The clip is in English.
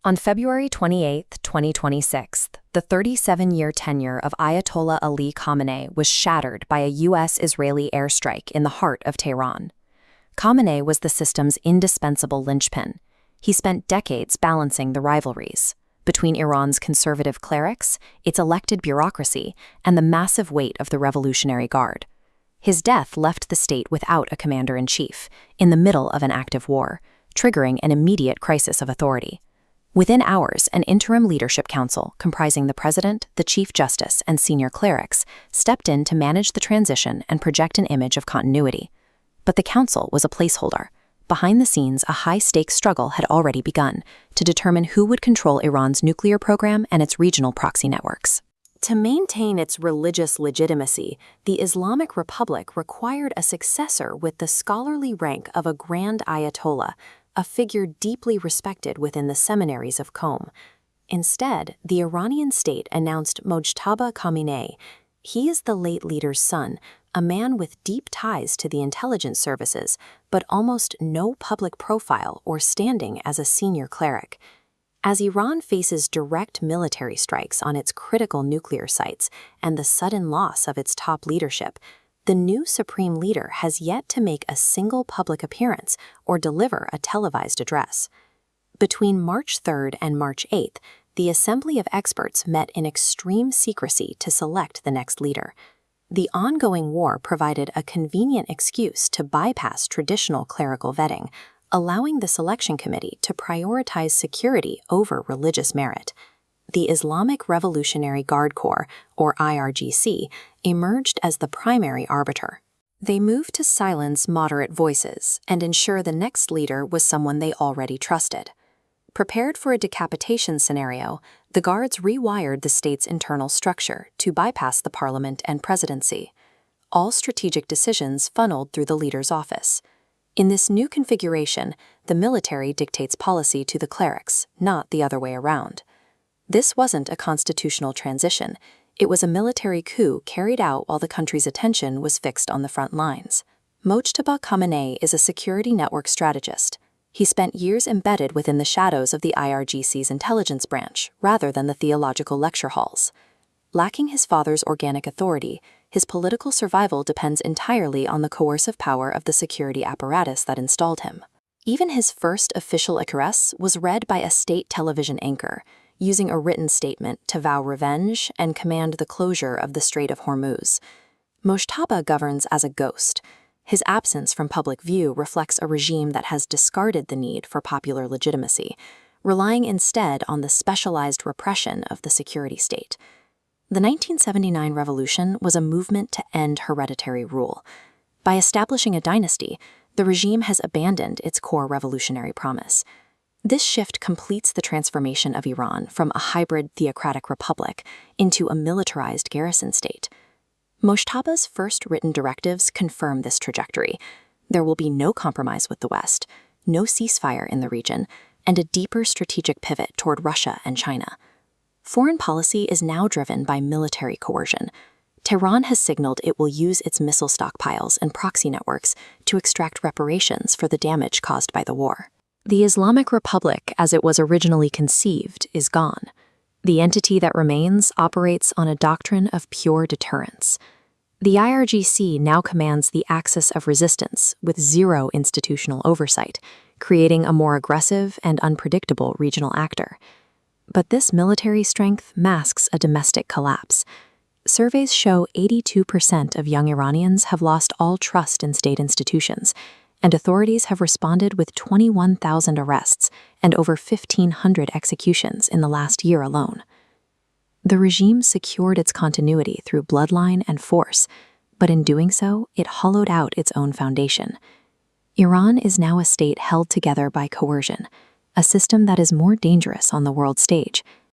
On February 28, 2026, the 37-year tenure of Ayatollah Ali Khamenei was shattered by a U.S.-Israeli airstrike in the heart of Tehran. Khamenei was the system's indispensable linchpin. He spent decades balancing the rivalries between Iran's conservative clerics, its elected bureaucracy, and the massive weight of the Revolutionary Guard. His death left the state without a commander-in-chief, in the middle of an active war, triggering an immediate crisis of authority. Within hours, an interim leadership council comprising the president, the chief justice, and senior clerics stepped in to manage the transition and project an image of continuity. But the council was a placeholder. Behind the scenes, a high-stakes struggle had already begun to determine who would control Iran's nuclear program and its regional proxy networks. To maintain its religious legitimacy, the Islamic Republic required a successor with the scholarly rank of a Grand Ayatollah, a figure deeply respected within the seminaries of Qom. Instead, the Iranian state announced Mojtaba Khamenei. He is the late leader's son, a man with deep ties to the intelligence services, but almost no public profile or standing as a senior cleric. As Iran faces direct military strikes on its critical nuclear sites and the sudden loss of its top leadership, the new supreme leader has yet to make a single public appearance or deliver a televised address. Between March 3rd and March 8th, the Assembly of Experts met in extreme secrecy to select the next leader. The ongoing war provided a convenient excuse to bypass traditional clerical vetting, allowing the selection committee to prioritize security over religious merit. The Islamic Revolutionary Guard Corps, or IRGC, emerged as the primary arbiter. They moved to silence moderate voices and ensure the next leader was someone they already trusted. Prepared for a decapitation scenario, the guards rewired the state's internal structure to bypass the parliament and presidency. All strategic decisions funneled through the leader's office. In this new configuration, the military dictates policy to the clerics, not the other way around. This wasn't a constitutional transition. It was a military coup carried out while the country's attention was fixed on the front lines. Mojtaba Khamenei is a security network strategist. He spent years embedded within the shadows of the IRGC's intelligence branch, rather than the theological lecture halls. Lacking his father's organic authority, his political survival depends entirely on the coercive power of the security apparatus that installed him. Even his first official address was read by a state television anchor, using a written statement to vow revenge and command the closure of the Strait of Hormuz. Mojtaba governs as a ghost. His absence from public view reflects a regime that has discarded the need for popular legitimacy, relying instead on the specialized repression of the security state. The 1979 revolution was a movement to end hereditary rule. By establishing a dynasty, the regime has abandoned its core revolutionary promise. This shift completes the transformation of Iran from a hybrid theocratic republic into a militarized garrison state. Mojtaba's first written directives confirm this trajectory. There will be no compromise with the West, no ceasefire in the region, and a deeper strategic pivot toward Russia and China. Foreign policy is now driven by military coercion. Tehran has signaled it will use its missile stockpiles and proxy networks to extract reparations for the damage caused by the war. The Islamic Republic, as it was originally conceived, is gone. The entity that remains operates on a doctrine of pure deterrence. The IRGC now commands the axis of resistance with zero institutional oversight, creating a more aggressive and unpredictable regional actor. But this military strength masks a domestic collapse. Surveys show 82% of young Iranians have lost all trust in state institutions, and authorities have responded with 21,000 arrests and over 1,500 executions in the last year alone. The regime secured its continuity through bloodline and force, but in doing so, it hollowed out its own foundation. Iran is now a state held together by coercion, a system that is more dangerous on the world stage